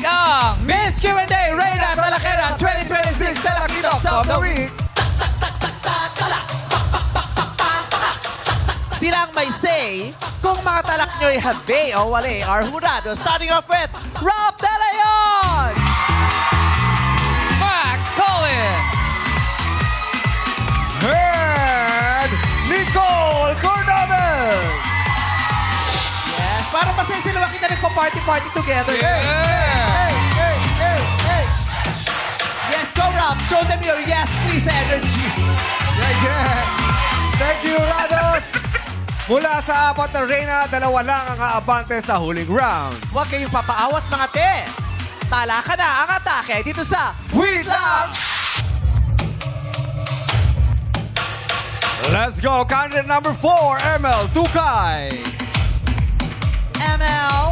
week ang Miss Q&A, Reyna Malakera 2026 Talakitos of the Week. Silang may say kung mga talak nyo'y habe o wali are hurado. Starting off with Rob De Leon! Max Collins. And Nicole Cordovan! Yes, parang masaya sila makita nagpa-party-party together. Yeah. Hey. Yes, go Rob. Show them your yes, please energy. Yeah. Thank you, Rados. Mula sa apat na Reyna, dalawa lang ang aabante sa huling round. Huwag kayong papaawat mga te. Tala ka na ang atake dito sa Wait Lang! Let's go! Candidate number 4, ML Tukay. ML?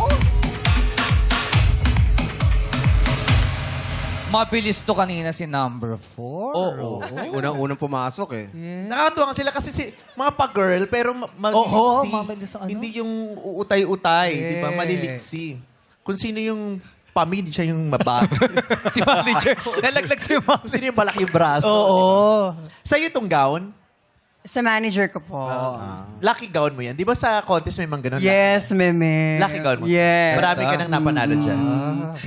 Mabilis to kanina si number 4. Oo. Unang-unang pumasok eh. Nakakatuwa sila kasi mga pa-girl pero Oo, maliliksi. mabilis ang ano. Hindi yung uutay-utay, di ba? Yeah. Maliliksi. Kung sino yung pamilya, siya yung mabago. Si manager. Nalaglag si ma'am. Kung sino yung malaki yung braso. Oo. Sa'yo itong gown, Sa manager ko po. lucky gown mo yan. Di ba sa contest may mga ganun? Yes, meme. Lucky gown mo. Yes. Marami ka nang napanalo dyan.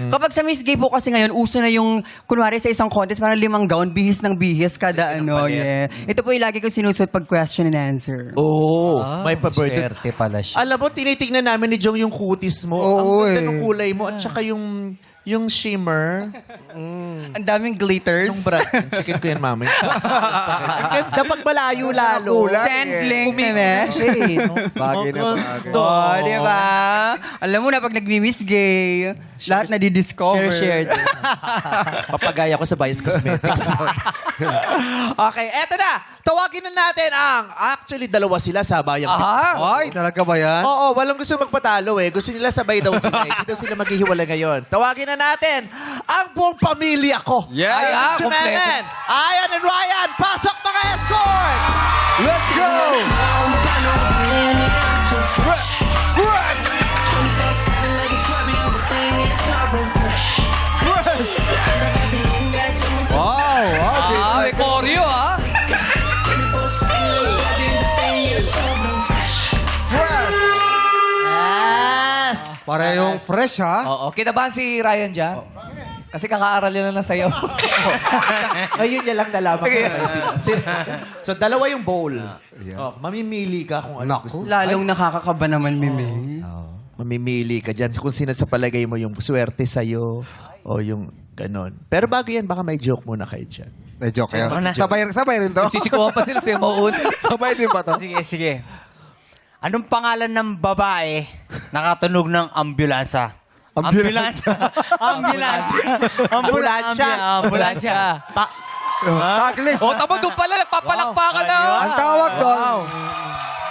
Kapag sa Miss Gay po kasi ngayon, uso na yung, kunwari sa isang contest, parang 5 gown, bihis ng bihis kada Pwede ng ano. palit. Yeah. Ito po yung lagi ko sinusuot pag question and answer. Oo. may pa-birthday. Swerte pala siya. Alam mo, tinitingnan namin ni Jong yung kutis mo. Oo, Ang ganda eh. ng kulay mo at saka yung shimmer. Ang daming glitters. Nung brat. Chicken ko yan, mama. Ganda pag malayo lalo. Sandling, meme. Bagay na bagay. Oh, di ba? Alam mo na, pag nagmi-Miss Gay, lahat na di-discover. Share. Papagaya ko sa Bias Cosmetics. Okay, eto na. Tawagin na natin ang, actually, dalawa sila sa bayang. Ay, talaga ba yan? Oo, walang gusto magpatalo eh. Gusto nila sabay daw sila. Hindi daw sila maghihiwalay ngayon. Tawagin na natin ang buong pamilya ko. Yeah. Ay, Si kompleto. Menen, Ayan and Ryan, pasok mga escorts! Let's go! Wow, okay. May choreo ah. Yes! Parehong fresh ha? Oo. Kinabahan si Ryan dyan? Kasi kakaaral yun na sayo. Ngayon niya lang nalaman ko na sila. So, dalawa yung bowl. Oh, mamimili ka kung ano gusto. Lalong nakakakaba naman, meme. Mamimili ka dyan kung sino sa palagay mo yung swerte sa'yo o yung ganon. Pero bago yan, baka may joke muna kayo dyan. May joke yan. Sabay rin to? Sisikuha pa sila sa'yo mauun. Sabay din ba to? Sige. Anong pangalan ng babae nakatunog ng ambulansya? Ambulansya. Ambulansya. Taglis. O, tama doon pala. Nagpapalakpakan na. Ang tawag doon.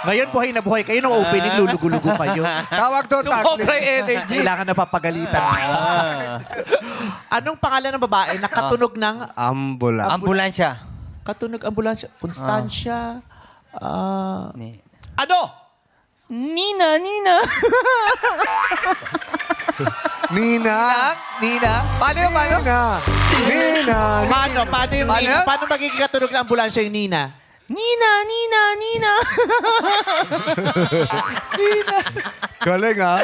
Ngayon, buhay na buhay kayo. Nung opening, lulugo-lugo kayo. Tawag doon, Sobra taglis. energy. Kailangan na papagalitan. Anong pangalan ng babae? Nakatunog ng... Ambula. Ambulansya. Katunog ambulansya. Constancia. Ano? Nina. Nina. Nina. Paano yun? Nina. Paano yung Paano? Nina? Paano magiging katunog ng ambulansya yung Nina? Nina. Galing ha?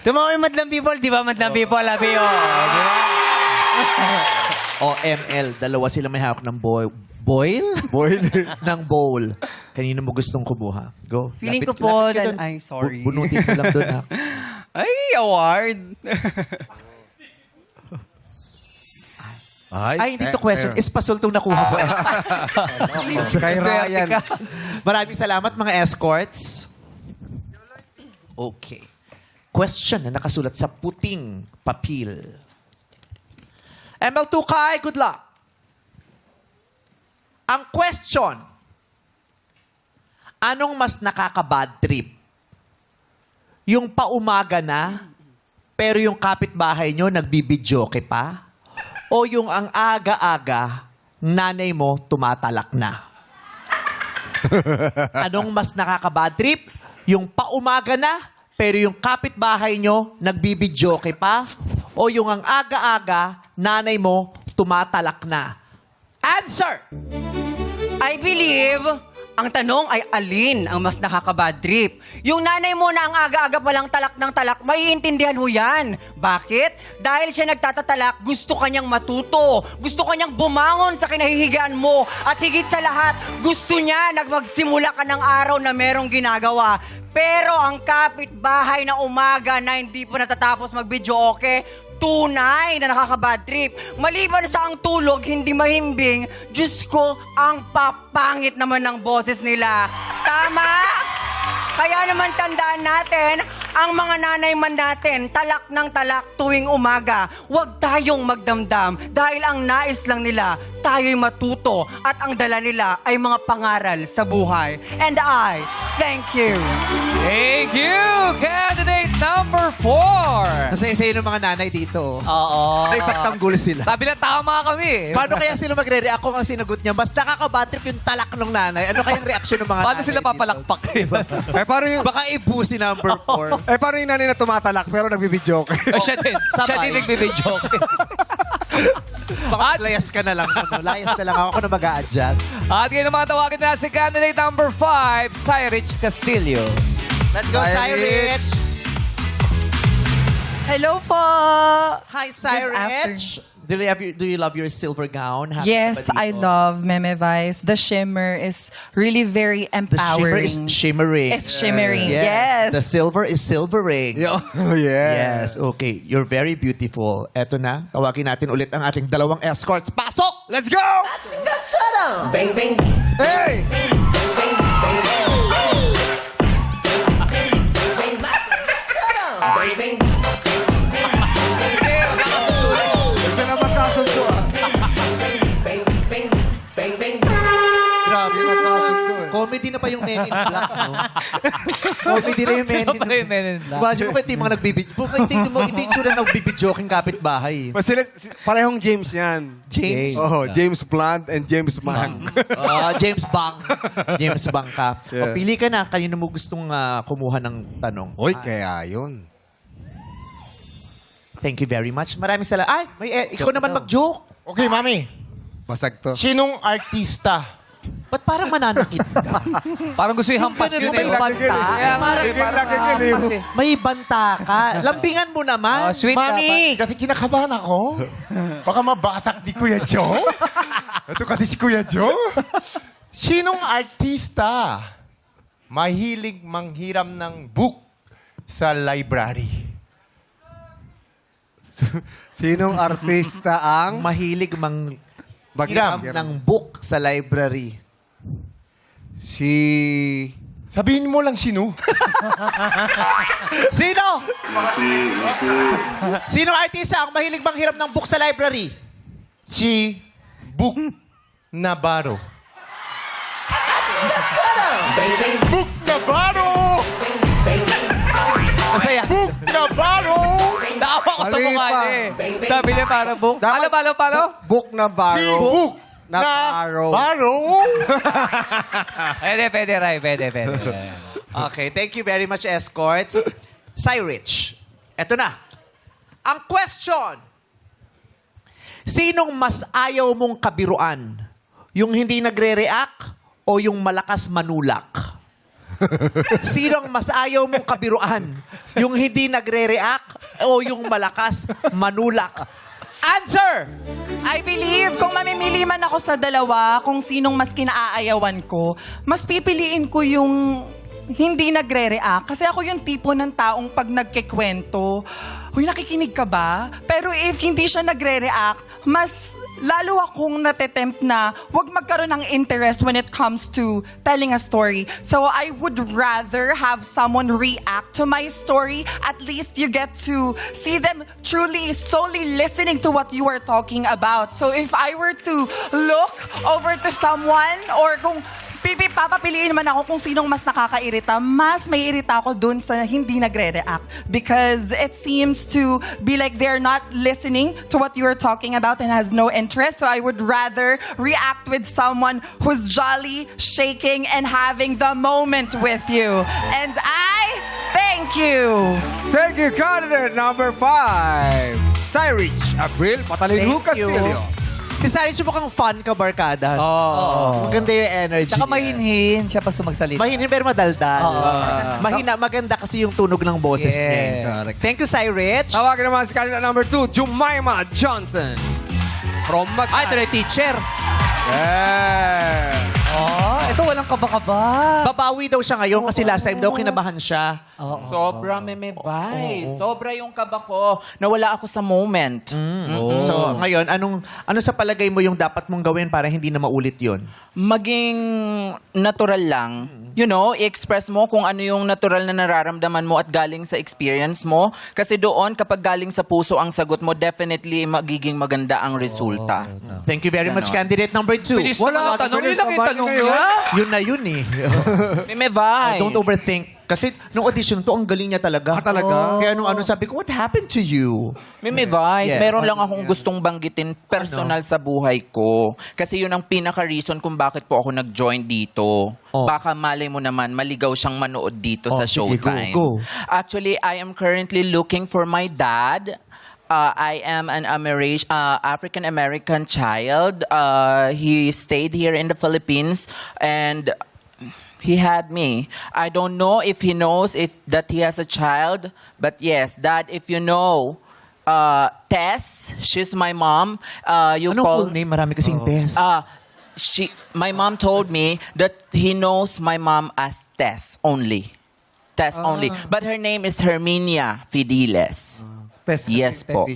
Tumawa yung Madlang People, di ba? Madlang People, labi yun. Di ba? O ML, dalawa sila may hawak ng boil? Boy. ng bowl. Kanino mo gustong kumuha? Go. Feeling Lapit- ko po, lapit ka dun. ay, sorry. Bunutin mo lang doon, ha? Ay, award. Ay, hindi to question. Espasol tong nakuha ko. Kay Ryan. Maraming salamat, mga escorts. Okay. Question na nakasulat sa puting papel. ML Tukay, good luck. Ang question, anong mas nakaka-bad trip? Yung paumaga na, pero yung kapitbahay nyo nagbibidyoke pa? O yung ang aga-aga, nanay mo tumatalak na? Anong mas nakaka-bad trip? Yung paumaga na, pero yung kapitbahay nyo nagbibidyoke pa? o yung ang aga-aga, nanay mo, tumatalak na? Answer! I believe, ang tanong ay alin ang mas nakaka-bad trip? Yung nanay mo na ang aga-aga palang talak ng talak, maiintindihan mo yan. Bakit? Dahil siya nagtatatalak, gusto kanyang matuto. Gusto kanyang bumangon sa kinahihigaan mo. At higit sa lahat, gusto niya magsimula ka ng araw na merong ginagawa. Pero ang kapitbahay na umaga na hindi pa natatapos mag-video okay, tunay na nakaka-bad trip. Maliban sa ang tulog, hindi mahimbing, Diyos ko, ang papangit naman ng boses nila. Tama? Kaya naman tandaan natin, ang mga nanay man natin, talak ng talak tuwing umaga. Huwag tayong magdamdam dahil ang nais lang nila, tayo'y matuto at ang dala nila ay mga pangaral sa buhay. And I thank you. Thank you, candidate number 4. Nasaya-saya ng mga nanay dito. Oo. Naipagtanggol sila. Sabi lang, tama kami. Paano kaya sila magre-react kung ang sinagot niya? Mas nakaka-bad trip yung talak ng nanay. Ano kayang reaksyon ng mga Paano nanay sila dito? papalakpak? Eh, paano yung... Baka ibusi number 4. Eh, paano yung nanay na tumatalak pero nagbibidyo ka? Siya din. Siya Sabay. din nagbibidyo. Baka layas ka na lang. Ano? Layas na lang ako na mag-a-adjust. At ngayon naman tawagin na si candidate number 5, Cyrich Castillo. Let's go, Cyrich! Hello po! Hi, Good Cyrich! Do you love your silver gown? Happy Yes, ka ba I dito? love Meme Vice. The shimmer is really very The shimmer empowering. is shimmering. It's shimmering, yes. The silver is silvering. Oh, yeah. Yes, okay. You're very beautiful. Eto na, tawagin natin ulit ang ating dalawang escorts. Pasok! Let's go! Hey! Ito na magkasundo ah. Grabe. Magkasundo eh. Comedy na pa yung Men in Black, no? Comedy na yung Men Sino in pala yung Men in Black? Imagine mo kung ito yung mga nagbibidyo. Kung ito yung tsura na nagbibidyoking kapitbahay. Mas sila, parehong James yan. James. Oh, James Blunt and James Mann. James Bang. James Bang ka. Yeah. O, pili ka na. Kanino mo gustong kumuha ng tanong? Uy, kaya yun. Thank you very much. Maraming salamat. Ay, ikaw naman mag-joke. Okay, Mami. Basag to. Sinong artista? Ba't parang mananakit ka? Parang gusto yung hampas Ganun yun mo eh. may banta. Kaya Parang hampas eh. may banta ka. Lambingan mo naman. Oh, sweet Mami, kasi kinakabahan ako. Baka mabatak di Kuya Joe. Ito kasi si Kuya Joe. Sinong artista mahilig manghiram ng book sa library? Sinong artista ang Mahilig mang Hiram. hiram ng book sa library. Si... Sabihin mo lang sino. Sino? Sinong artista ang mahilig manghiram ng book sa library? Si Book Navarro. Book Navarro! Masaya. Book Navarro! Naawa ko sa Mali mukha pa. niya eh. Sabi niya parang book. Palo? Book na Si Barrow. Book Navarro. Navarro! Pwede, Ray. Pwede. Okay, thank you very much, escorts. Cyrich, eto na. Ang question. Sinong mas ayaw mong kabiruan? Yung hindi nagre-react o yung malakas manulak? Sinong mas ayaw mong kabiruan? Yung hindi nagre-react o yung malakas manulak? Answer! I believe kung mamimili man ako sa dalawa, kung sinong mas kinaayawan ko, mas pipiliin ko yung hindi nagre-react. Kasi ako yung tipo ng taong pag nagkikwento, uy, nakikinig ka ba? Pero if hindi siya nagre-react, mas lalo akong natetempt na wag magkaroon ng interest when it comes to telling a story. So I would rather have someone react to my story. At least you get to see them truly, solely listening to what you are talking about. So if I were to look over to someone or kung papapiliin naman ako kung sinong mas nakakairita, mas may irita ako dun sa hindi nagre-react. Because it seems to be like they're not listening to what you're talking about and has no interest. So I would rather react with someone who's jolly, shaking, and having the moment with you. And I thank you. Thank you, candidate number 5. Cyrich, April, Patalino, Thank you. Castillo. Si Sarich mukhang fun ka, barkada. Maganda yung energy. Tsaka niya. mahinhin siya pa sumagsalita. Mahinin pero madaldal. Mahina, maganda kasi yung tunog ng boses niya. Correct. Thank you, Cyrich. Tawagin naman si kanila number 2, Jemima Johnson. From Mag... Ay, ito na yung teacher. Yeah. Ito walang kaba-kaba. Babawi daw siya ngayon kasi last time daw kinabahan siya. Sobra, Meme Vice. Sobra yung kaba ko. Nawala ako sa moment. So, ngayon, ano sa palagay mo yung dapat mong gawin para hindi na maulit yun? Maging natural lang. You know, i-express mo kung ano yung natural na nararamdaman mo at galing sa experience mo. Kasi doon, kapag galing sa puso ang sagot mo, definitely magiging maganda ang resulta. Thank you very much, candidate number 2. Wala tanong. Yun lang yung tanong niya. Yun na yun eh. Meme Vice. Don't overthink. Kasi nung audition to, ang galing niya talaga. talaga? Kaya nung sabi ko, what happened to you? Meme Vice, Yes. meron lang akong gustong banggitin personal sa buhay ko. Kasi yun ang pinaka-reason kung bakit po ako nag-join dito. Baka malay mo naman, maligaw siyang manood dito sa sige, Showtime. go. Actually, I am currently looking for my dad. I am an African-American child. He stayed here in the Philippines and he had me. I don't know if he knows that he has a child, but yes, Dad, if you know, Tess, she's my mom. You Anong call full name? Marami kasing best. my mom told me that he knows my mom as Tess only. Tess only. But her name is Herminia Fideles. Yes po.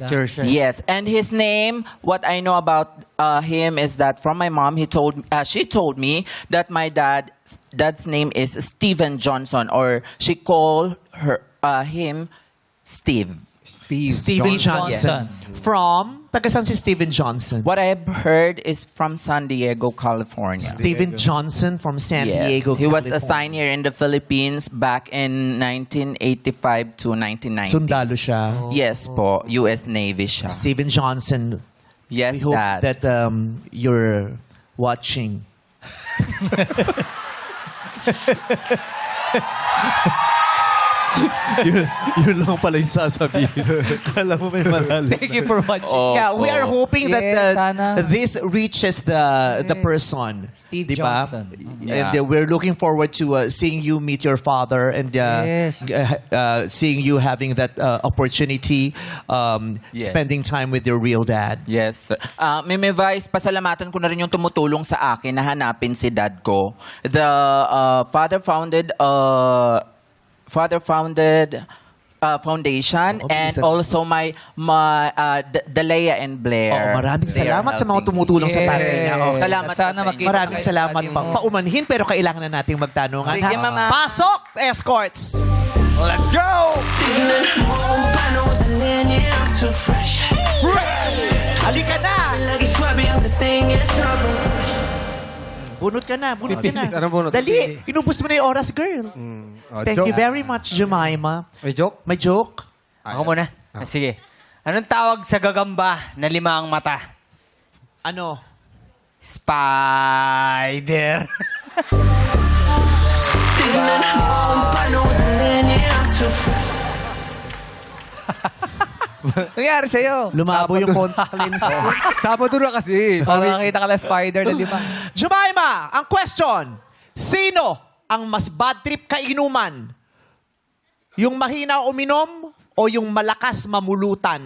Yes. And his name, what I know about him is that from my mom, she told me that my dad's name is Steven Johnson, or she called him Steve. Steven Johnson. From? Tagasan si Steven Johnson. What I've heard is from San Diego, California. Steven Johnson from San Yes. Diego, He was California. assigned here in the Philippines back in 1985 to 1990. Sundalo siya. Yes po, US Navy siya. Steven Johnson. Yes, We hope Dad. that you're watching. yun lang pala yung sasabihin. Kala mo may malalim. Thank you for watching. Yeah, we are hoping that Yes, sana. this reaches the person. Steve diba? Johnson. And we're looking forward to seeing you meet your father and Yes. seeing you having that opportunity, Yes. spending time with your real dad. Yes, sir. Meme Vice, pasalamatan ko na rin yung tumutulong sa akin na hanapin si dad ko. The father-founded foundation and also my Dalea and Blair. Maraming They are salamat sa mga helping tumutulong sa tatay niya. Yes. Salamat Sana po sa makita inyo. Maraming kayo salamat sa pa. mo. Paumanhin pero kailangan na nating magtanungan. Sige, Mama. Pasok, escorts! Let's go! Halika na! Bunot ka na, bunot ka na. Anong bunot? Dali, inubos mo na yung oras, girl. Thank you very much, Jemima. May joke? May joke? Ako muna. Sige. Anong tawag sa gagamba na 5 ang mata? Ano? Spider. Nangyari sa'yo? Lumabo yung contact lens. Sabado na kasi. Para makita ka lang spider na 5. Jemima, ang question. Sino ang mas bad trip kainuman? Yung mahina uminom o yung malakas mamulutan?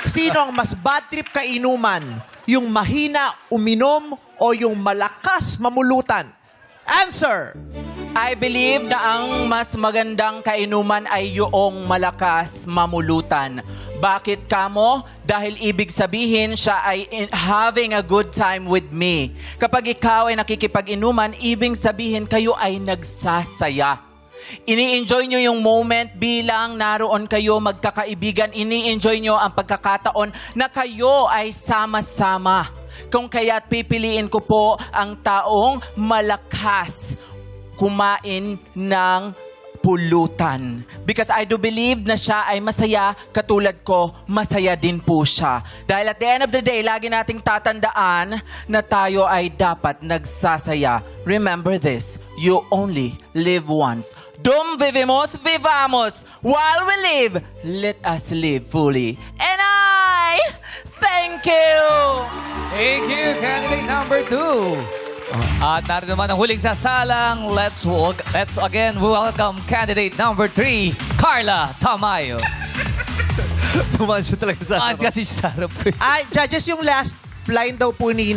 Sino ang mas bad trip kainuman? Yung mahina uminom o yung malakas mamulutan? Answer! I believe na ang mas magandang kainuman ay yung malakas mamulutan. Bakit kamo? Dahil ibig sabihin siya ay having a good time with me. Kapag ikaw ay nakikipag-inuman, ibig sabihin kayo ay nagsasaya. Ini-enjoy nyo yung moment bilang naroon kayo magkakaibigan. Ini-enjoy nyo ang pagkakataon na kayo ay sama-sama. Kung kaya't pipiliin ko po ang taong malakas kumain ng pulutan. Because I do believe na siya ay masaya, katulad ko, masaya din po siya. Dahil at the end of the day, lagi nating tatandaan na tayo ay dapat nagsasaya. Remember this, you only live once. Dum vivimos, vivamos. While we live, let us live fully. And Thank you! Thank you, candidate number 2. At narito naman ang huling sasalang. Let's again welcome candidate number 3, Carla Tamayo. Tumaan siya talaga sa Saan kasi sa harap ko? Ay, judges, yung last line daw po ni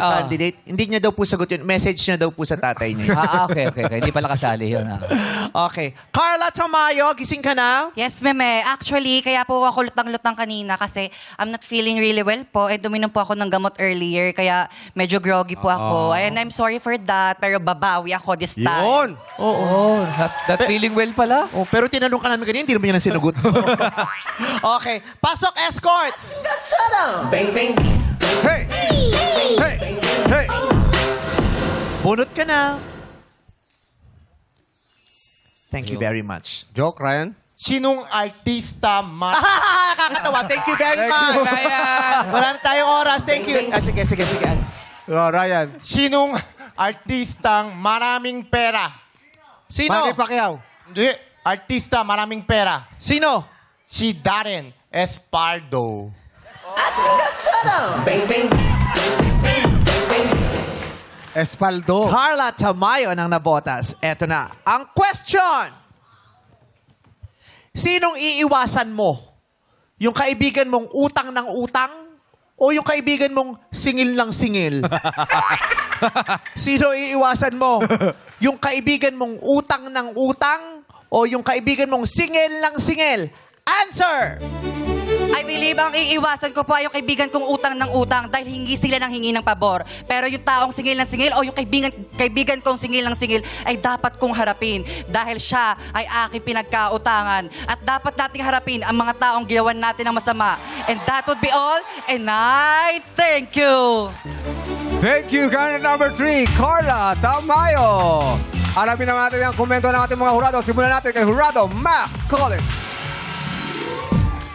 candidate, hindi niya daw po sagot yun. Message niya daw po sa tatay niya. Okay. Hindi pala kasali yun. Okay. Carla Tamayo, gising ka na? Yes, meme. Actually, kaya po ako lutang-lutang kanina kasi I'm not feeling really well po. Eh, duminom po ako ng gamot earlier, kaya medyo groggy po ako. And I'm sorry for that, pero babawi ako this time. Yun! Oo. That feeling well pala. Oh, pero tinanong ka namin kanina, hindi naman yan ang sinugot. Okay. Pasok, escorts! Hey! Hey! Hey! Bunot ka na. Thank you very much. Joke, Ryan? Sinong artista Kakatawa. Thank you very much. Wala na tayong oras. Thank you. Sige. Ryan. Sinong artistang maraming pera? Sino? Manny Pacquiao. Hindi. Artista maraming pera. Sino? Si Darren Espardo. Espaldo. Carla Tamayo ng nabotas. Eto na. Ang question! Sinong iiwasan mo? Yung kaibigan mong utang ng utang? O yung kaibigan mong singil ng singil? Sino iiwasan mo? Yung kaibigan mong utang ng utang? O yung kaibigan mong singil ng singil? Answer! I believe ang iiwasan ko po ay yung kaibigan kong utang ng utang dahil hingi sila ng hingi ng pabor. Pero yung taong singil ng singil o yung kaibigan kong singil ng singil ay dapat kong harapin dahil siya ay aking pinagkautangan. At dapat nating harapin ang mga taong ginawan natin ng masama. And that would be all. And I thank you. Thank you, candidate number 3, Carla Tamayo. Alamin naman natin ang komento ng ating mga hurado. Simulan natin kay Hurado Mac Collins.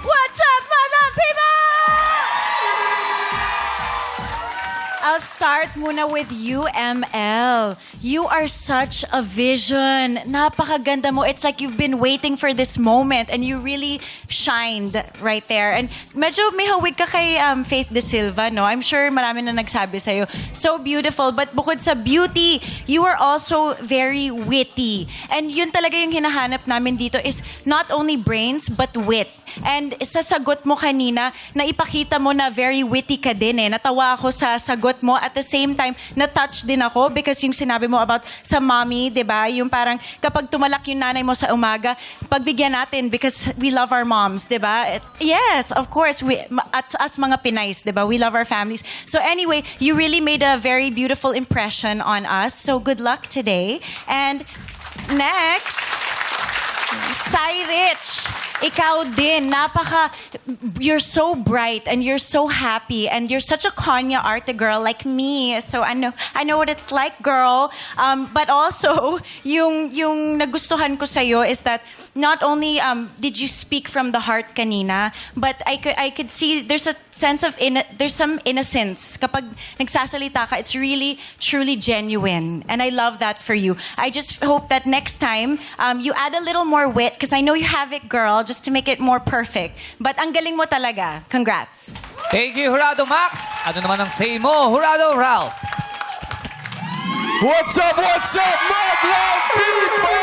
What's up, mga people? I'll start muna with you, ML. You are such a vision. Napakaganda mo. It's like you've been waiting for this moment and you really shined right there. And medyo may hawig ka kay Faith De Silva, no? I'm sure marami na nagsabi sa'yo. So beautiful. But bukod sa beauty, you are also very witty. And yun talaga yung hinahanap namin dito is not only brains, but wit. And sa sagot mo kanina, naipakita mo na very witty ka din eh. Natawa ako sa sagot mo. At the same time, na-touch din ako because yung sinabi mo about sa mommy, di ba? Yung parang kapag tumalak yung nanay mo sa umaga, pagbigyan natin because we love our moms, di ba? Yes, of course. At us mga Pinays, di ba? We love our families. So anyway, you really made a very beautiful impression on us. So good luck today. And next, Sai Rich. Ikaw din, you're so bright and you're so happy and you're such a Kanya arte girl like me. So I know what it's like, girl. But also, yung nagustuhan ko sa'yo is that not only did you speak from the heart kanina, but I could see there's a sense of there's some innocence. Kapag nagsasalita ka, it's really, truly genuine. And I love that for you. I just hope that next time, you add a little more wit because I know you have it, girl, just to make it more perfect. But ang galing mo talaga. Congrats. Thank you, Hurado Max. Ano naman ang say mo, Hurado Ralph? What's up, Madlang people?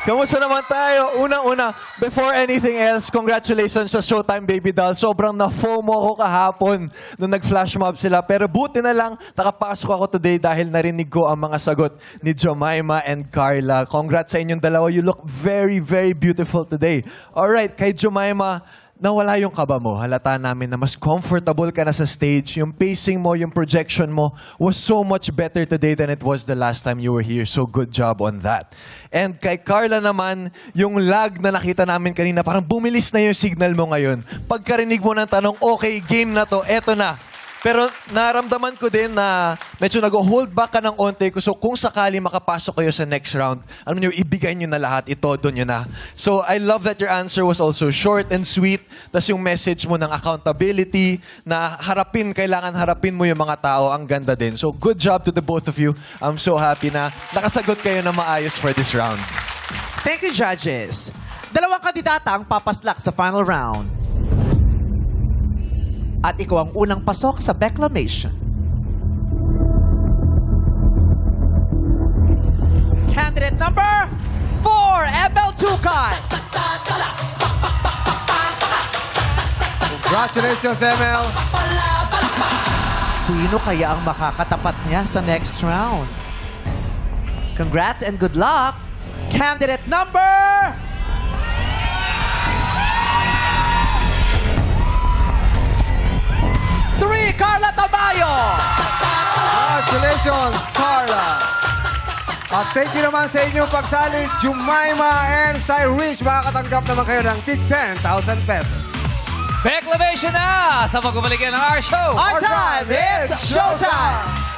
Kamusta naman tayo? Unang-una, before anything else, congratulations sa Showtime Baby Doll. Sobrang na-FOMO ako kahapon nung nag-flash mob sila. Pero buti na lang, nakapasok ako today dahil narinig ko ang mga sagot ni Jemima and Carla. Congrats sa inyong dalawa. You look very, very beautiful today. Alright, kay Jemima, nawala yung kaba mo. Halata namin na mas comfortable ka na sa stage. Yung pacing mo, yung projection mo was so much better today than it was the last time you were here. So good job on that. And kay Carla naman, yung lag na nakita namin kanina, parang bumilis na yung signal mo ngayon. Pagkarinig mo ng tanong, okay, game na to, eto na. Pero naramdaman ko din na medyo nag-hold back ka ng onte. So kung sakali makapasok kayo sa next round, alam niyo, ibigay niyo na lahat. Ito, doon niyo na. So I love that your answer was also short and sweet. Tapos yung message mo ng accountability, na kailangan harapin mo yung mga tao. Ang ganda din. So good job to the both of you. I'm so happy na nakasagot kayo na maayos for this round. Thank you, judges. Dalawang kandidata ang papaslak sa final round. At ikaw ang unang pasok sa Beclamation. Candidate number 4, ML Tukay. Congratulations, ML. Sino kaya ang makakatapat niya sa next round? Congrats and good luck! Candidate number 3, Carla Tamayo! Congratulations, Carla. At thank you naman sa inyong pagsali, Jemima and Cyrich. Makakatanggap naman kayo ng 10,000 pesos. Beclamation na sa pagbabalik ng our show. Our time! It's showtime!